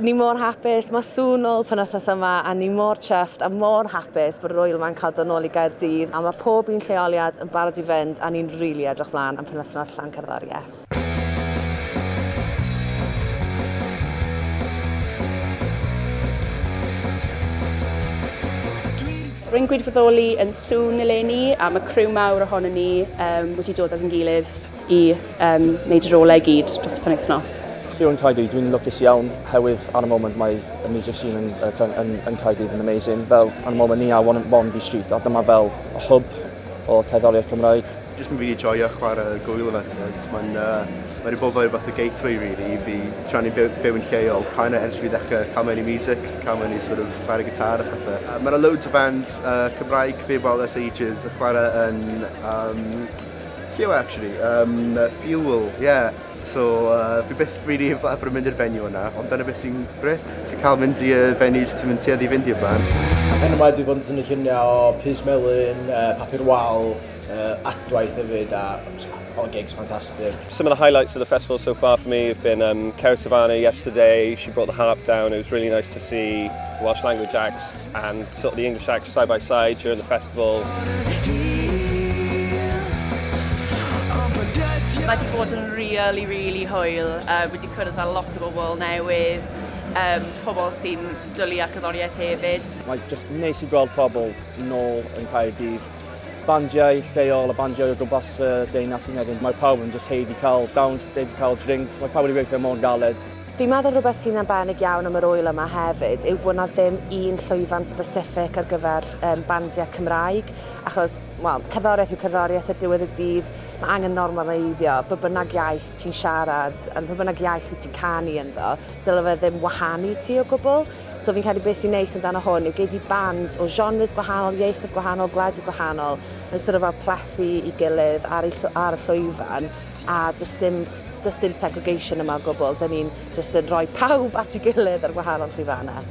Ni mor hapus, mae Sŵn ôl penwythnos yma a ni mor chuffed a mor hapus bod yr Gwyl yma'n cael dod nôl i Caerdydd a mae pob un lleoliad yn barod i fynd a ni'n rili edrych mlaen am penwythnos llawn cerddoriaeth. Rwy'n gwirfoddoli yn Sŵn eleni a mae criw mawr ohono ni wedi dod at yn gilydd i wneud yr olau i gyd dros y penwythnos. Here yn Caerdydd, dwi'n lwcus iawn, herwydd ar y moment mae y Miwsig sy'n yn Caerdydd yn amazing. Fel, ar y moment ni ar One Street, a dyma fel y hub o cerddoriaeth Cymraeg. Jyst yn rili joio chwarae gŵyl yma, mae'n wedi bod fel rhywbeth o gateway really, i fi tra'n i byw yn lleol, kind of ers fi ddechrau cael mewn i music, cael mewn i sort of chwarae gitar a pethau. Mae yna loads o bands Cymraeg fi fel ers ages, y chwarae yn Fuel actually, Fuel, yeah. So, fi byth really efo'r mynd i'r venue yna, ond dyna beth sy'n gret. Ti'n cael mynd i venues ti'n mynd tuedd i fynd i'r blaen. Pen yma dwi bod yn tynnu lluniau o Pys Melyn, Papur Wal, adwaith hefyd a all gigs fantastic. Some of the highlights of the festival so far for me have been Caerdydd yesterday. She brought the harp down. It was really nice to see Welsh language acts and sort of the English acts side by side during the festival. Mae wedi bod yn really hwyl. Wedi cwrdd â lot o bobl newydd, pobl sy'n dwlu â cerddoriaeth hefyd. Mae jyst neis i gweld pobl nôl yn Caerdydd. Bandiau lleol a bandiau o gwmpas deunas yn edrych. Mae pawb yn jyst heid i cael dawns, heid i cael drink. Mae pawb wedi weithio mor galed. Dwi'n meddwl rhywbeth sy'n arbennig iawn am yr Gwyl yma hefyd yw bod na ddim un llwyfan specific ar gyfer bandiau Cymraeg, achos cerddoriaeth yw cerddoriaeth y diwedd y dydd, mae angen normaleiddio, be bynnag iaith ti'n siarad, a be bynnag iaith ti'n canu ynddo, dyle fe ddim wahanu ti o gwbl. So fi'n credu beth sy'n neis amdano hwn yw gei di bands o genres gwahanol, ieithoedd gwahanol, gwledydd gwahanol, yn sort of plethu i gilydd ar y llwyfan, a does dim segregation yma o gwbl. Da ni'n just yn rhoi pawb at ei gilydd ar gwahanol llwyfannau.